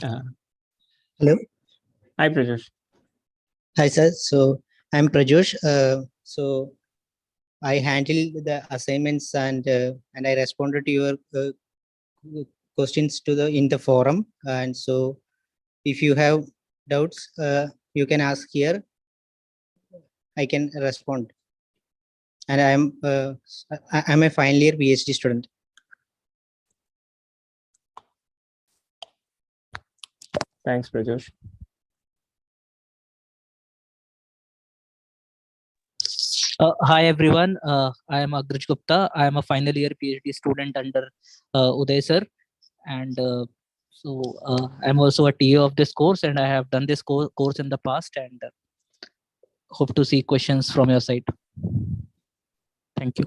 Uh, Hello. Hi, Prajosh. Hi, sir. So I'm Prajosh. So I handle the assignments and I responded to your questions to the in the forum. And so if you have doubts, you can ask here. I can respond. And I'm a final year PhD student. Thanks, Prajosh. Hi everyone, I am Agraj Gupta. I am a final year PhD student under Uday sir, and I'm also a TA of this course, and I have done this course in the past, and hope to see questions from your side. Thank you.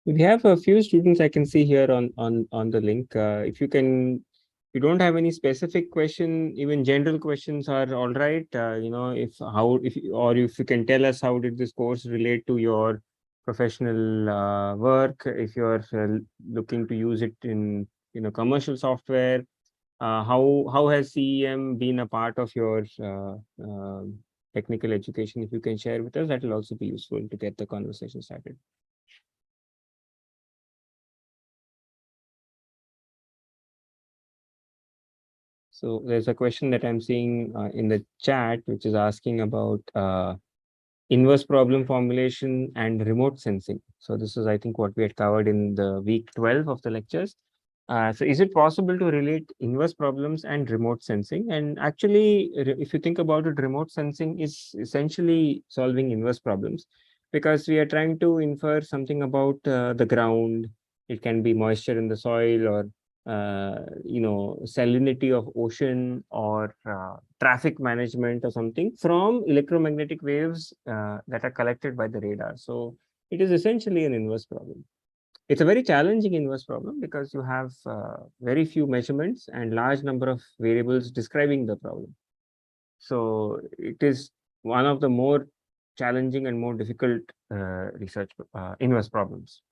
We have a few students I can see here on the link. If you can, you don't have any specific question, even general questions are all right. Or if you can tell us how did this course relate to your professional work, if you're looking to use it in commercial software, how has CEM been a part of your technical education? If you can share with us, that will also be useful to get the conversation started. So there's a question that I'm seeing in the chat, which is asking about inverse problem formulation and remote sensing. So this is, I think, what we had covered in the week 12 of the lectures. So is it possible to relate inverse problems and remote sensing? And actually, if you think about it, remote sensing is essentially solving inverse problems, because we are trying to infer something about the ground. It can be moisture in the soil, or salinity of ocean, or traffic management or something from electromagnetic waves that are collected by the radar. So it is essentially an inverse problem. It's a very challenging inverse problem because you have very few measurements and large number of variables describing the problem. So it is one of the more challenging and more difficult research inverse problems.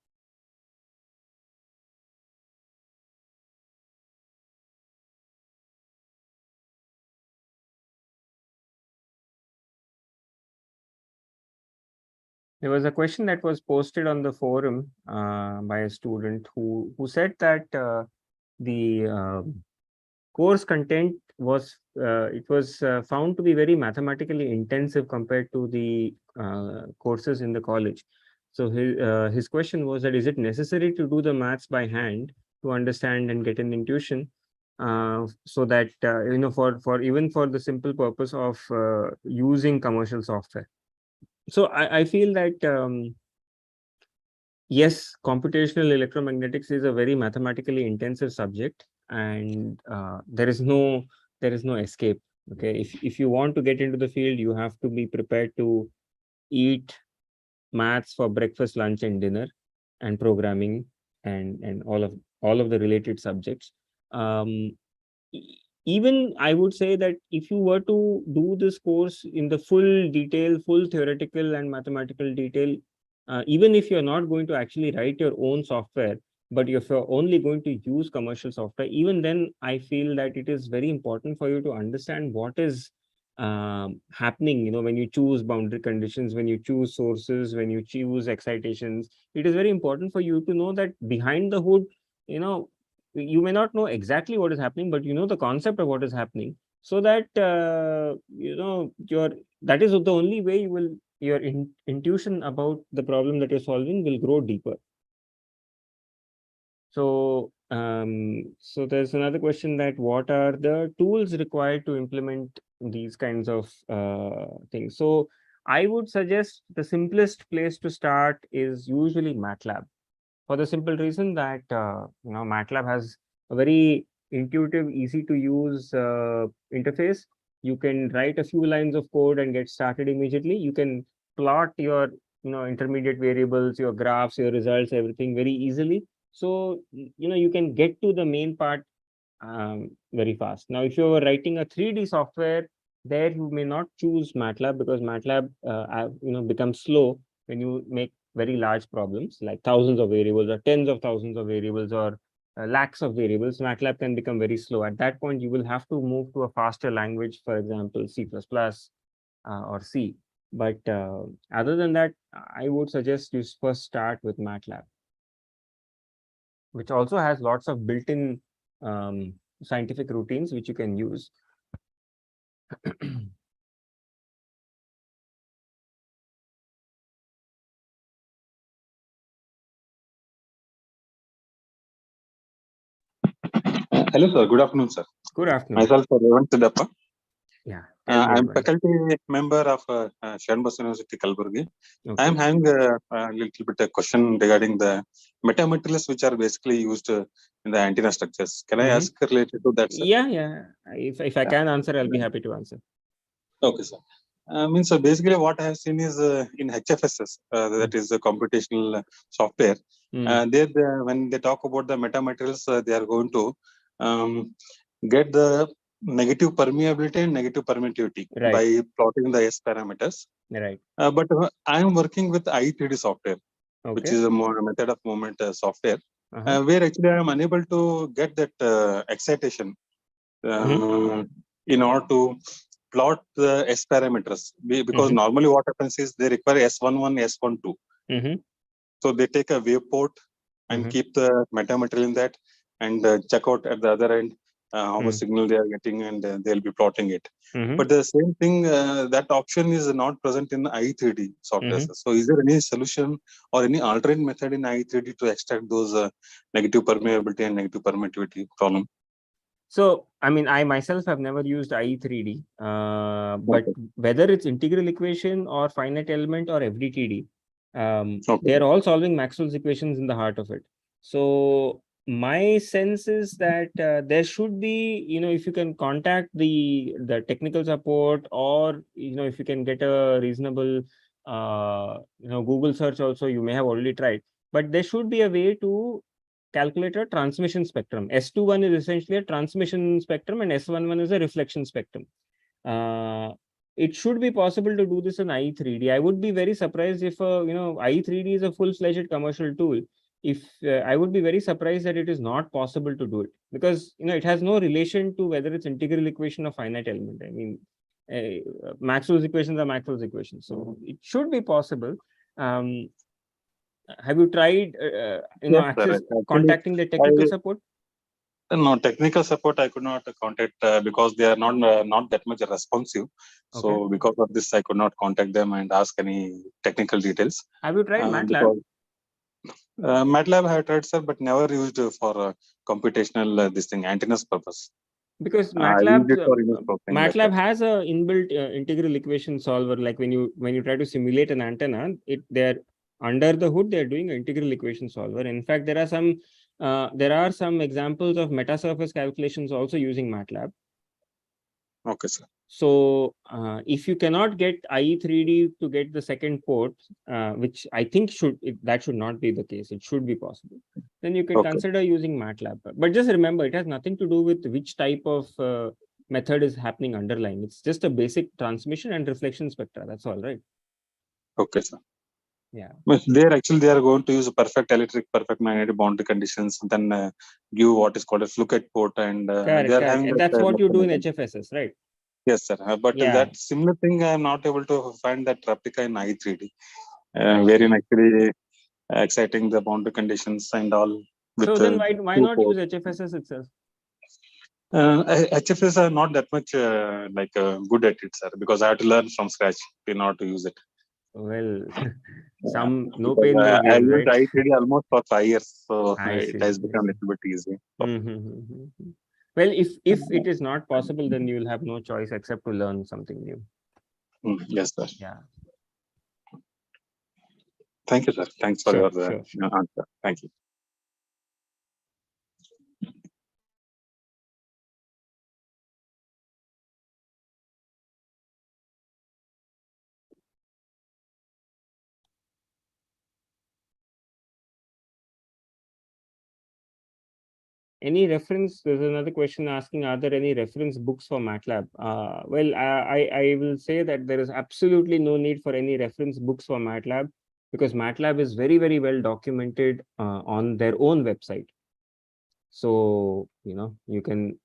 There was a question that was posted on the forum by a student who said that the course content was found to be very mathematically intensive compared to the courses in the college. So his question was that, is it necessary to do the maths by hand to understand and get an intuition, so that for even for the simple purpose of using commercial software? So I feel that yes, computational electromagnetics is a very mathematically intensive subject, and there is no escape. Okay, if you want to get into the field, you have to be prepared to eat maths for breakfast, lunch, and dinner, and programming, and all of the related subjects. Um, Even I would say that if you were to do this course in the full detail, full theoretical and mathematical detail, even if you're not going to actually write your own software, but if you're only going to use commercial software, even then I feel that it is very important for you to understand what is happening, when you choose boundary conditions, when you choose sources, when you choose excitations. It is very important for you to know that behind the hood, you may not know exactly what is happening, but you know the concept of what is happening, so that that is the only way your intuition about the problem that you're solving will grow deeper. So there's another question, that what are the tools required to implement these kinds of things? So I would suggest the simplest place to start is usually MATLAB, for the simple reason that MATLAB has a very intuitive, easy to use interface. You can write a few lines of code and get started immediately. You can plot your intermediate variables, your graphs, your results, everything very easily. So you can get to the main part very fast. Now, if you're writing a 3D software, there you may not choose MATLAB, because MATLAB becomes slow when you make very large problems like thousands of variables or tens of thousands of variables or lakhs of variables. MATLAB can become very slow. At that point, you will have to move to a faster language, for example, C++ or C. But other than that, I would suggest you first start with MATLAB, which also has lots of built-in scientific routines which you can use. Hello, sir. Good afternoon, sir. Good afternoon. Myself, Revan Siddappa. Yeah. I'm faculty member of Sharan University, Kalburgi. Okay. I'm having a little bit of question regarding the metamaterials which are basically used in the antenna structures. Can I ask related to that, sir? Yeah. If I can answer, I'll be happy to answer. Okay, sir. So basically what I have seen is in HFSS, that is the computational software. When they talk about the metamaterials, they are going to get the negative permeability and negative permittivity by plotting the S parameters. Right. But I am working with I3D software, which is a more method of moment software, where actually I am unable to get that excitation in order to plot the S parameters, because normally what happens is they require S11, S12. So they take a wave port and keep the metamaterial in that and check out at the other end how much signal they are getting, and they'll be plotting it. But the same thing, that option is not present in I3D software. So is there any solution or any alternate method in I3D to extract those negative permeability and negative permittivity problem? So, I mean, I myself have never used IE3D, but whether it's integral equation or finite element or FDTD, they're all solving Maxwell's equations in the heart of it. So my sense is that there should be, if you can contact the technical support, or, if you can get a reasonable, Google search also, you may have already tried, but there should be a way to calculate a transmission spectrum. S21 is essentially a transmission spectrum and S11 is a reflection spectrum. It should be possible to do this in IE3D. I would be very surprised if, IE3D is a full-fledged commercial tool. If I would be very surprised that it is not possible to do it, because, it has no relation to whether it's integral equation or finite element. I mean, Maxwell's equations are Maxwell's equations. So it should be possible. Have you tried, contacting the technical support? No, technical support I could not contact because they are not that much responsive. So because of this, I could not contact them and ask any technical details. Have you tried MATLAB? MATLAB I have tried, sir, but never used for computational antennas purpose. Because MATLAB has a inbuilt integral equation solver. Like when you try to simulate an antenna, they're under the hood, they're doing an integral equation solver. In fact, there are some examples of metasurface calculations also using MATLAB. Okay, sir. So if you cannot get IE3D to get the second port, which I think that should not be the case, it should be possible, then you can consider using MATLAB. But just remember, it has nothing to do with which type of method is happening underlying. It's just a basic transmission and reflection spectra. That's all, right? Okay, sir. Yeah. But they are going to use a perfect electric, perfect magnetic boundary conditions, and then give what is called a fluctuate port, and correct. And that's what you do in HFSS, right? Yes, sir. But Yeah. that similar thing, I am not able to find that replica in i3D. Wherein actually exciting the boundary conditions and all. With So then why two not use ports. HFSS itself? HFS are not that much good at it, sir, because I have to learn from scratch in order to use it. Well, no Because pain, no I gain, used right? i3D almost for 5 years, so I it see. has become a little bit easy. Well, if it is not possible, then you will have no choice except to learn something new. Yes, sir. Yeah. Thank you, sir. Thanks for Sure, your sure. answer. Thank you. Any reference? There's another question asking, are there any reference books for MATLAB? Well, I will say that there is absolutely no need for any reference books for MATLAB, because MATLAB is very, very well documented on their own website. So, you can,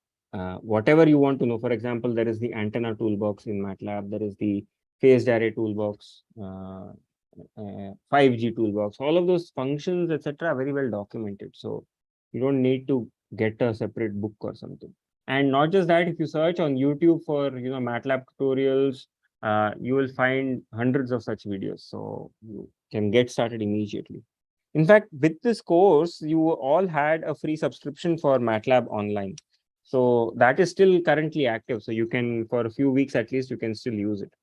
whatever you want to know, for example, there is the antenna toolbox in MATLAB, there is the phased array toolbox, 5G toolbox, all of those functions, etc., are very well documented. So you don't need to get a separate book or something. And not just that, if you search on YouTube for, MATLAB tutorials, you will find hundreds of such videos. So you can get started immediately. In fact, with this course, you all had a free subscription for MATLAB online. So that is still currently active. So you can, for a few weeks at least, you can still use it.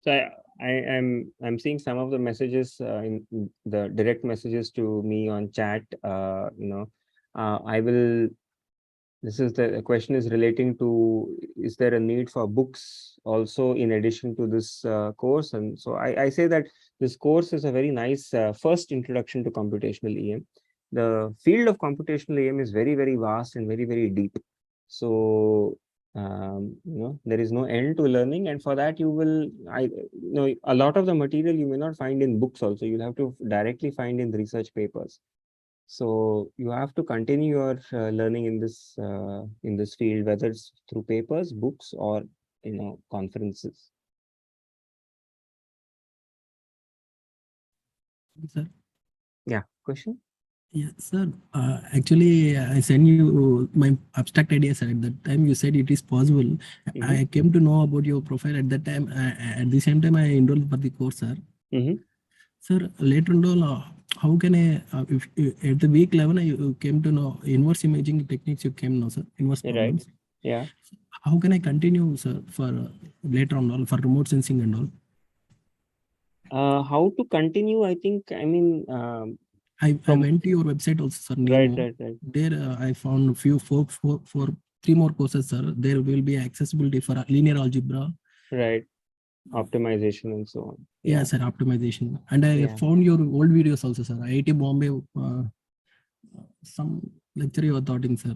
So I'm seeing some of the messages in the direct messages to me on chat. I will. This is the question is relating to, is there a need for books also in addition to this course? And so I say that this course is a very nice first introduction to computational EM. The field of computational EM is very, very vast and very, very deep. So there is no end to learning, and for that you will a lot of the material you may not find in books. Also, you'll have to directly find in research papers. So you have to continue your learning in this field, whether it's through papers, books, or conferences. Sir. Yeah, question. Yeah, sir. Actually, I sent you my abstract ideas at that time. You said it is possible. I came to know about your profile at that time. At the same time, I enrolled for the course, sir. Sir, later on, how can I, if at the week 11, I came to know inverse imaging techniques, you came know, sir, inverse problems. Right. Yeah. How can I continue, sir, for later on, all for remote sensing and all? How to continue? I think, I went to your website also, sir. Right. There I found three more courses, sir. There will be accessibility for linear algebra. Right. Optimization and so on. Yeah, sir, optimization. And I found your old videos also, sir. IIT Bombay, some lecture you are taughting, sir.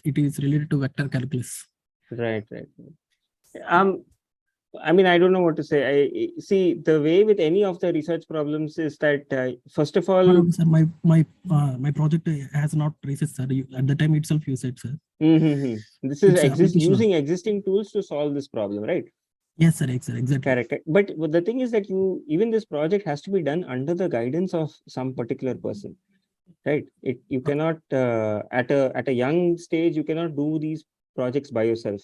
It is related to vector calculus. Right. I don't know what to say. I see the way with any of the research problems is that first of all, no, sir, my project has not research, sir. At the time itself, you said, sir. This is using existing tools to solve this problem, right? Yes, sir. Exactly. Correct. But the thing is that even this project has to be done under the guidance of some particular person. right? You cannot at a young stage, you cannot do these projects by yourself.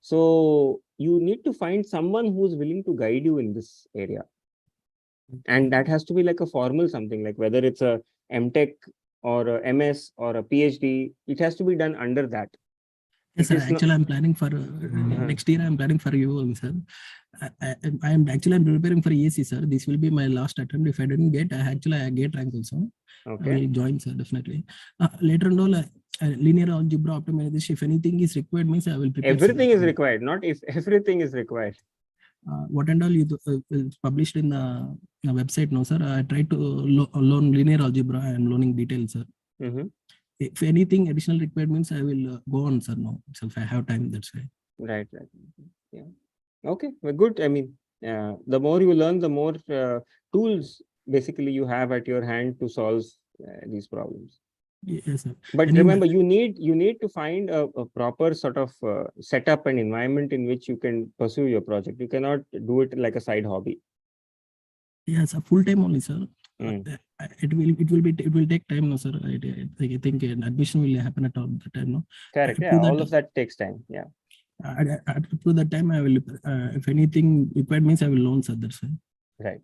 So you need to find someone who's willing to guide you in this area. And that has to be like a formal something, like whether it's a MTech or a MS or a PhD, it has to be done under that. Yes, sir. It is not- Actually, I'm planning for next year. I'm planning for you, sir. I'm preparing for ESC, sir. This will be my last attempt. If I didn't get, I get rank also. I Okay. will join, sir, definitely. Later on, all linear algebra optimization. If anything is required, means I will prepare. Everything is required, not if everything is required. What and all you published in the website, no, sir. I tried to learn linear algebra. I am learning details, sir. Mhm. If anything additional required means I will go on, sir. No, so if I have time, that's why. Right. Yeah. Okay, well, good. I mean, the more you learn, the more tools basically you have at your hand to solve these problems. Yes, sir. But Any remember, you need to find a proper sort of setup and environment in which you can pursue your project. You cannot do it like a side hobby. Yes, a full time only, sir. Mm. It will take time, no, sir. I think an admission will happen at all the time, no. Correct. Up Yeah, to all of that takes time. Yeah. Up to that time, I will. If anything required means I will learn, sir. That's why. Right.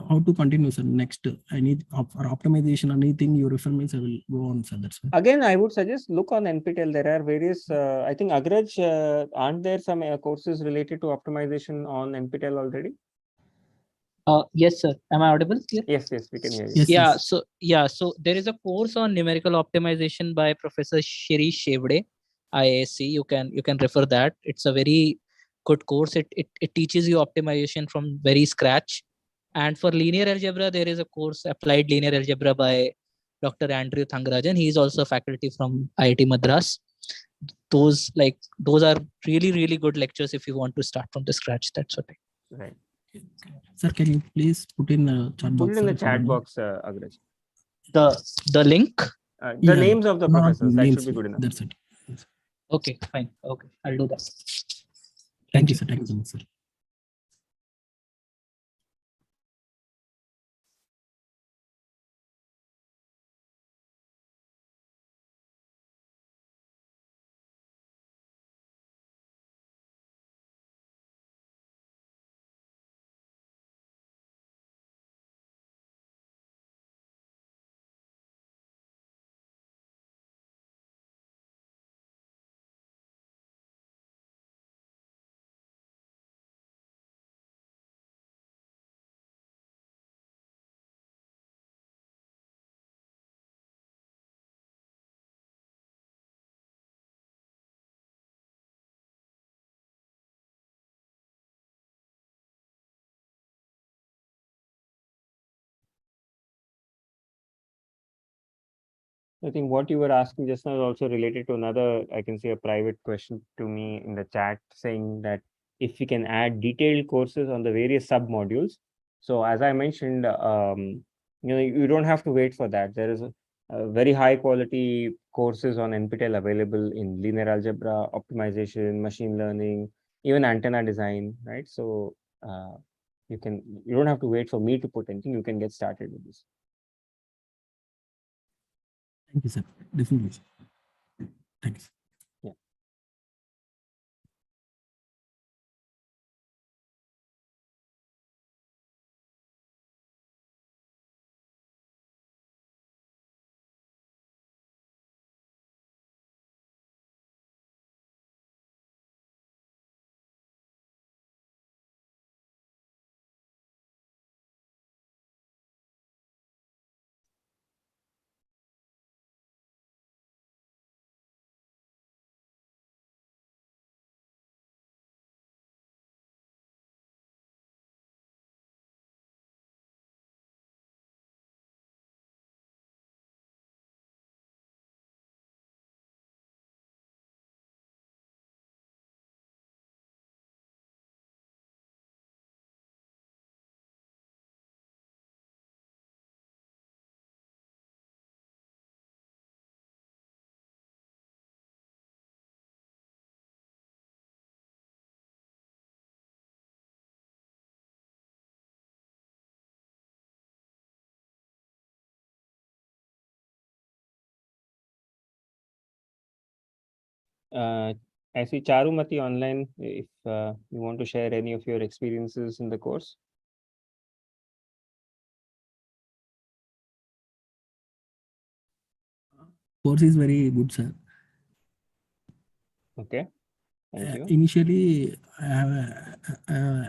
How to continue, sir? Next, I need for optimization. Anything you refer means I will go on, sir. That's why. Again, I would suggest look on NPTEL. There are various. I think Agraj, aren't there some courses related to optimization on NPTEL already? Yes, sir. Am I audible here? Yes, we can hear you. Yes, Yeah. yes. So there is a course on numerical optimization by Professor Shirish Shevde, IAC. You can refer that. It's a very good course. It teaches you optimization from very scratch. And for linear algebra, there is a course, Applied Linear Algebra, by Dr. Andrew Thangarajan. He is also faculty from IIT Madras. Those are really good lectures if you want to start from the scratch. That's what. Right. Sir, can you please put in the chat box? Put it in the sir, chat box, Agraj. The link. The names of the professors, that names, should be good enough. That's it. Yes. Okay, fine. Okay, I'll do that. Thank you, sir. Thank you so much, sir. I think what you were asking just now is also related to another, I can see a private question to me in the chat saying that if we can add detailed courses on the various sub-modules. So as I mentioned, you don't have to wait for that. There is a very high quality courses on NPTEL available in linear algebra, optimization, machine learning, even antenna design, right? So you don't have to wait for me to put anything. You can get started with this. Thank you, sir. Definitely. Thanks. I see Charumati online. If you want to share any of your experiences in the course. Course is very good, sir. Okay, thank you. Initially, I have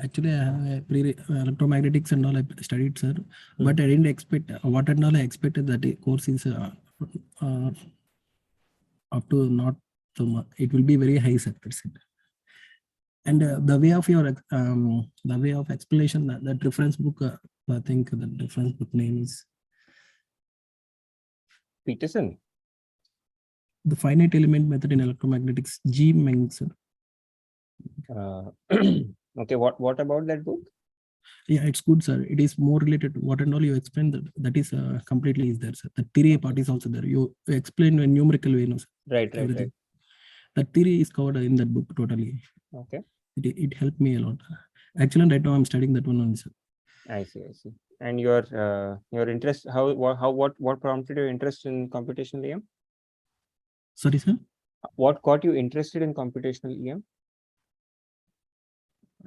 actually I have a electromagnetics and all I studied, sir. But I didn't expect what and all I expected that the course is up to not so much. It will be very high, sir. And the way of explanation, that reference book, I think the reference book name is Peterson. The Finite Element Method in Electromagnetics, G. Meng, sir. Okay, what about that book? Yeah, it's good, sir. It is more related to what and all you explained. That is completely is there, sir. The theory part is also there. You explain in numerical way, no, sir. Right. The theory is covered in that book totally. Okay. It helped me a lot. Actually, right now I'm studying that one only, sir. I see. And your interest, what prompted your interest in computational EM? Sorry, sir. What got you interested in computational EM?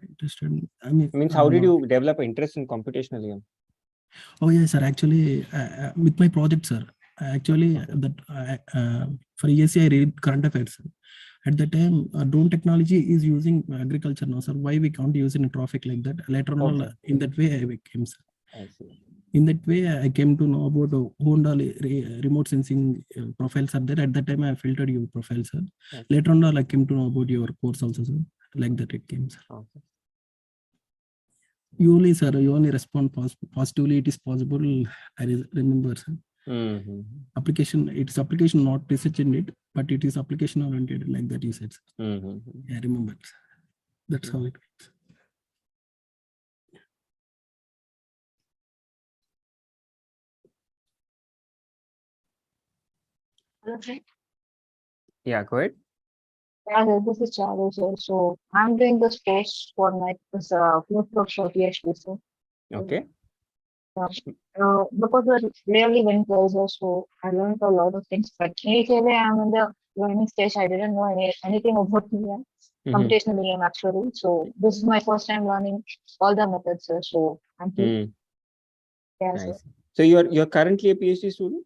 Interested. I mean, How did you develop interest in computational EM? Oh yes, sir. Actually, with my project, sir. Actually, for ESC I read current affairs. At the time, drone technology is using agriculture now, sir. Why we can't use it in traffic like that? Later on, in that way, I became, sir. I see. In that way, I came to know about Honda remote sensing profiles are there. At that time, I filtered your profile, sir. Okay. Later on, I came to know about your course also, sir. Like that it came, sir. Okay. You only respond positively. It is possible. I remember, sir. Application, it's application, not research in it, but it is application oriented, like that you said, sir. I remember. That's how it works. Okay. Yeah, go ahead. This is Charlie, sir. So I'm doing this course for my postdoctoral PhD, sir. Okay. Because we're really very closer, so I learned a lot of things. But initially, I'm in the learning stage. I didn't know anything about EM, computational EM actually. So this is my first time learning all the methods, sir. So I'm here. Yeah, Nice. sir. So you're currently a PhD student?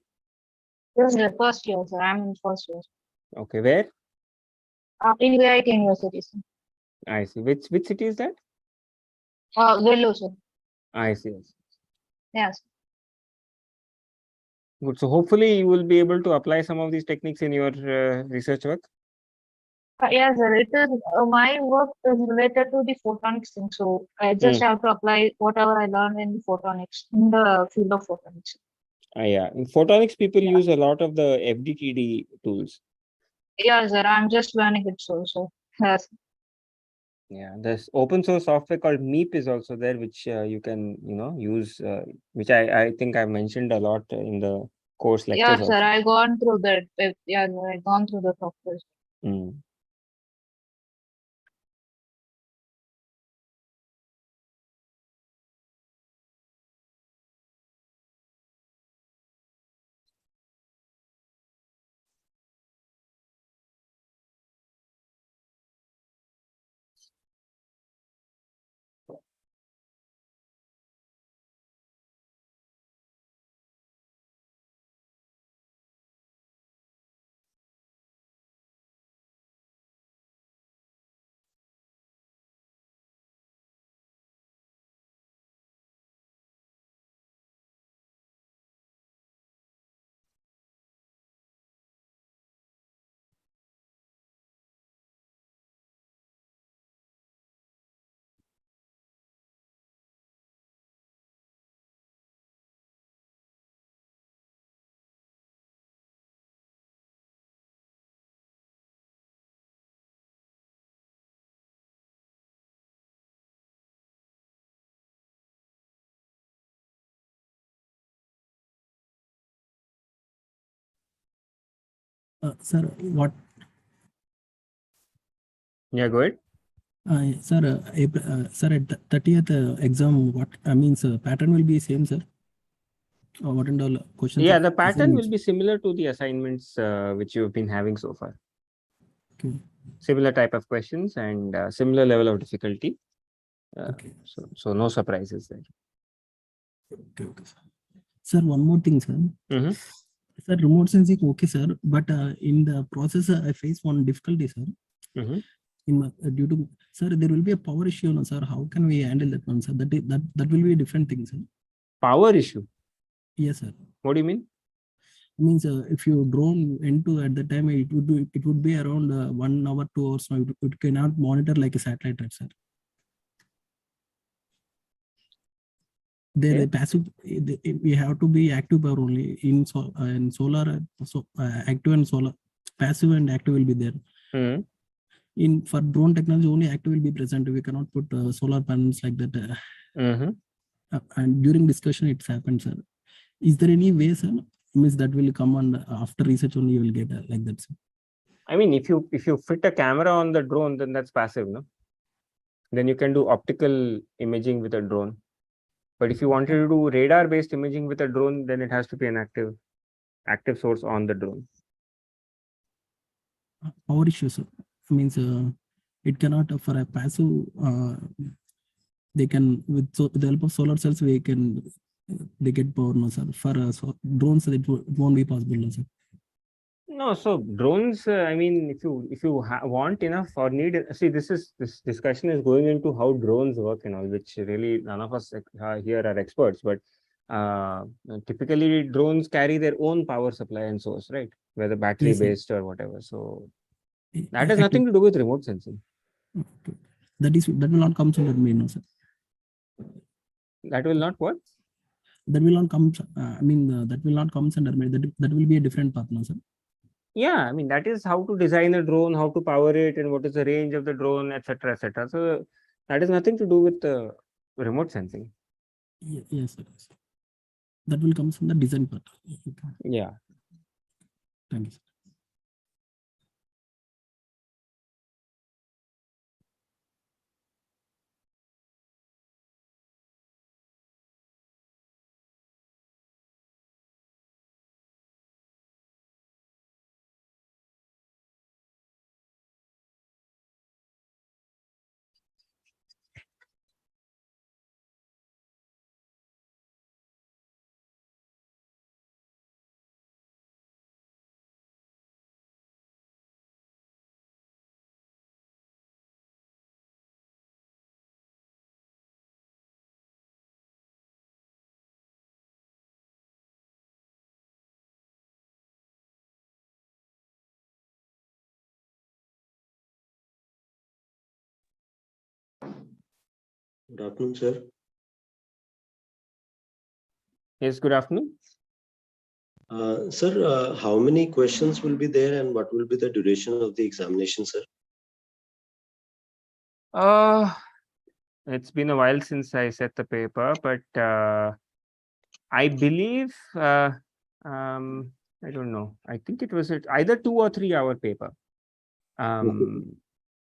This is the first year, sir. I'm in first year. Okay, where? In VIT University, sir. I see. Which city is that? Vellore, sir. I see. Yes. Good. So hopefully you will be able to apply some of these techniques in your research work. Yes, sir. It is my work is related to the photonics thing, so I just have to apply whatever I learned in photonics in the field of photonics. Yeah, in photonics, people use a lot of the FDTD tools. Yeah, sir. I'm just learning it, so yes. Yeah, there's open source software called MEEP is also there, which you can use, which I think I've mentioned a lot in the course lectures. Yeah, sir. Also. I gone through that. Yeah, I gone through the software. Sir, what? Yeah, go ahead. Sir, sir, at the 30th exam, what means pattern will be same, sir? What and all questions? Yeah, the pattern will be similar to the assignments which you've been having so far. Okay. Similar type of questions and similar level of difficulty. Okay. So no surprises there. Okay, okay, sir. Sir, one more thing, sir. Mm-hmm. Sir, remote sensing, okay, sir. But in the process, I face one difficulty, sir. Mm-hmm. In my, due to, sir, there will be a power issue, no, sir. How can we handle that one, sir? That will be a different thing, sir. Power issue? Yes, sir. What do you mean? Means if you drone into at the time, it would be around 1 hour, 2 hours. Now it cannot monitor like a satellite, right, sir? There, passive. We have to be active power only in solar. Active and solar, passive and active will be there. Mm-hmm. In for drone technology, only active will be present. We cannot put solar panels like that. Mm-hmm. And during discussion, it's happened, sir. Is there any way, sir? Means that will come on after research only. You will get like that, sir. I mean, if you fit a camera on the drone, then that's passive, no? Then you can do optical imaging with a drone. But if you wanted to do radar-based imaging with a drone, then it has to be an active source on the drone. Power issue, sir. Means it cannot for a passive. They can with the help of solar cells they get power, no, sir. For drones, it won't be possible, no, sir. No, so drones. I mean, if you want enough or need, see, this discussion is going into how drones work and all, which really none of us here are experts. But typically, drones carry their own power supply and source, right? Whether battery based or whatever. So that has nothing to do with remote sensing. That will not come under me, no, sir. That will not what? That will not come. I mean, that will not come under me. That will be a different path, no, sir. Yeah, I mean, that is how to design a drone, how to power it, and what is the range of the drone, etc., etc. So that has nothing to do with remote sensing. Yes, sir. That will come from the design part. Yeah. Thank you, sir. Good afternoon, sir. Yes, good afternoon. Sir, how many questions will be there and what will be the duration of the examination, sir? It's been a while since I set the paper, but I believe, I don't know. I think it was either 2 or 3 hour paper.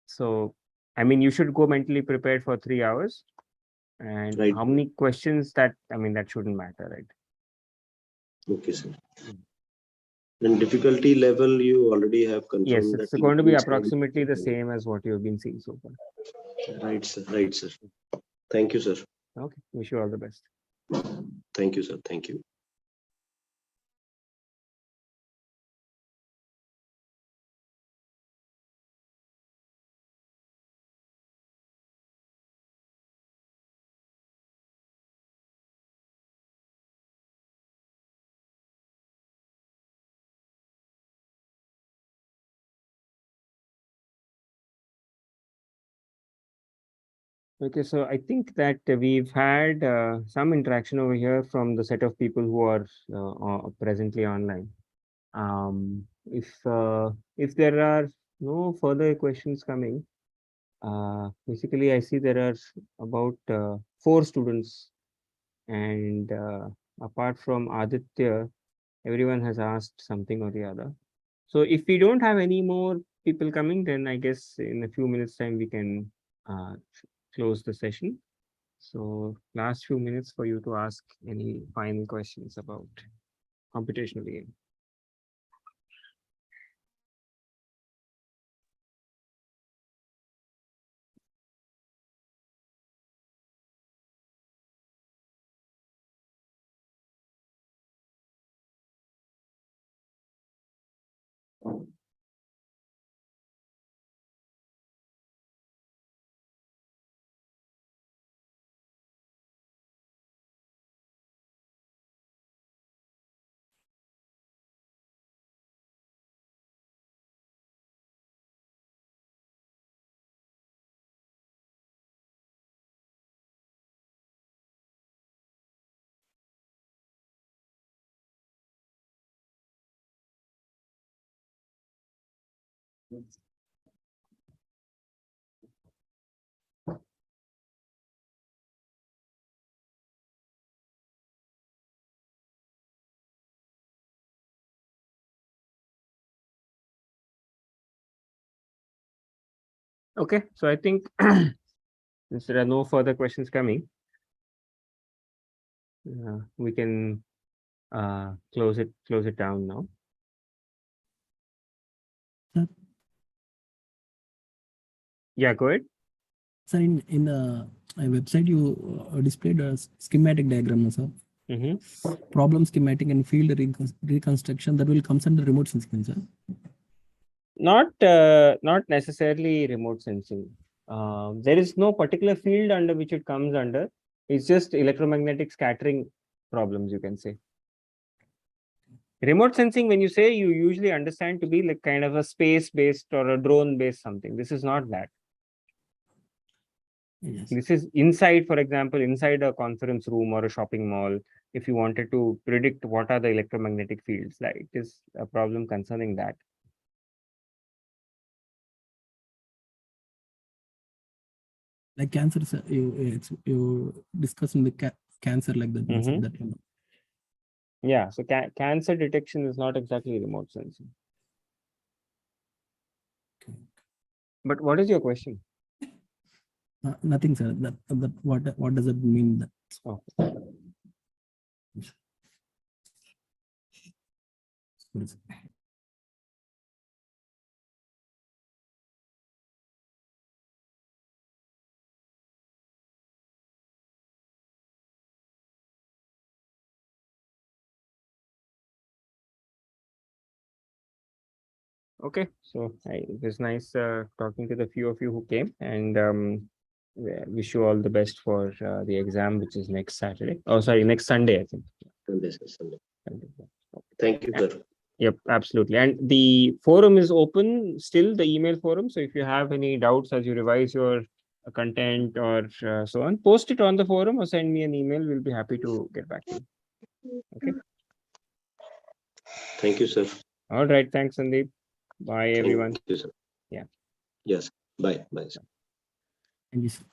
So, I mean, you should go mentally prepared for 3 hours. And Right. how many questions that shouldn't matter, right? Okay, sir. And difficulty level, you already have confirmed. Yes, it's that going to be approximately the same as what you have been seeing so far. Right, sir. Right, sir. Thank you, sir. Okay, wish you all the best. Thank you, sir. Thank you. Okay, so I think that we've had some interaction over here from the set of people who are presently online. If there are no further questions coming, basically I see there are about 4 students, and apart from Aditya, everyone has asked something or the other. So if we don't have any more people coming, then I guess in a few minutes time we can close the session. So last few minutes for you to ask any final questions about computational game. Okay, so I think since there are no further questions coming, we can close it down now. Sir? Yeah, go ahead. Sir, in the website you displayed a schematic diagram, no, sir. Problem schematic and field reconstruction that will come under remote sensing, sir. Not necessarily remote sensing. There is no particular field under which it comes under. It's just electromagnetic scattering problems, you can say. Remote sensing, when you say, you usually understand to be like kind of a space-based or a drone-based something. This is not that. Yes. This is inside, for example, inside a conference room or a shopping mall. If you wanted to predict what are the electromagnetic fields, like it is a problem concerning that. Like cancer, sir, you discussing the cancer like that. That one. Yeah, so cancer detection is not exactly remote sensing. Okay. But what is your question? Nothing, sir. That what does it mean? That? Oh. Okay, so it was nice talking to the few of you who came, and wish you all the best for the exam, which is next Saturday. Oh, sorry, next Sunday, I think. Sunday. Thank you, sir. Yep, absolutely. And the forum is open still, the email forum. So if you have any doubts as you revise your content or so on, post it on the forum or send me an email. We'll be happy to get back to you. Okay. Thank you, sir. All right. Thanks, Sandeep. Bye, everyone. Thank you, sir. Yeah. Yes. Bye. Bye, sir. Thank you, sir.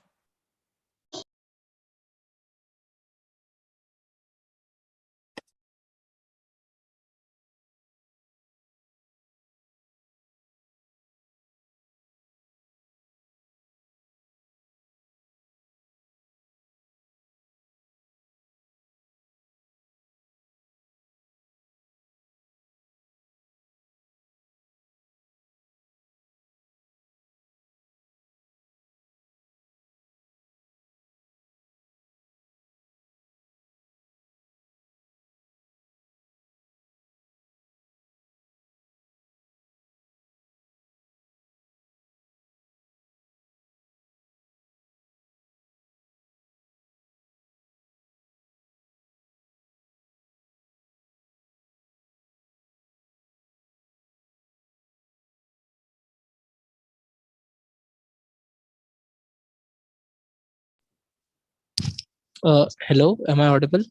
Hello, am I audible?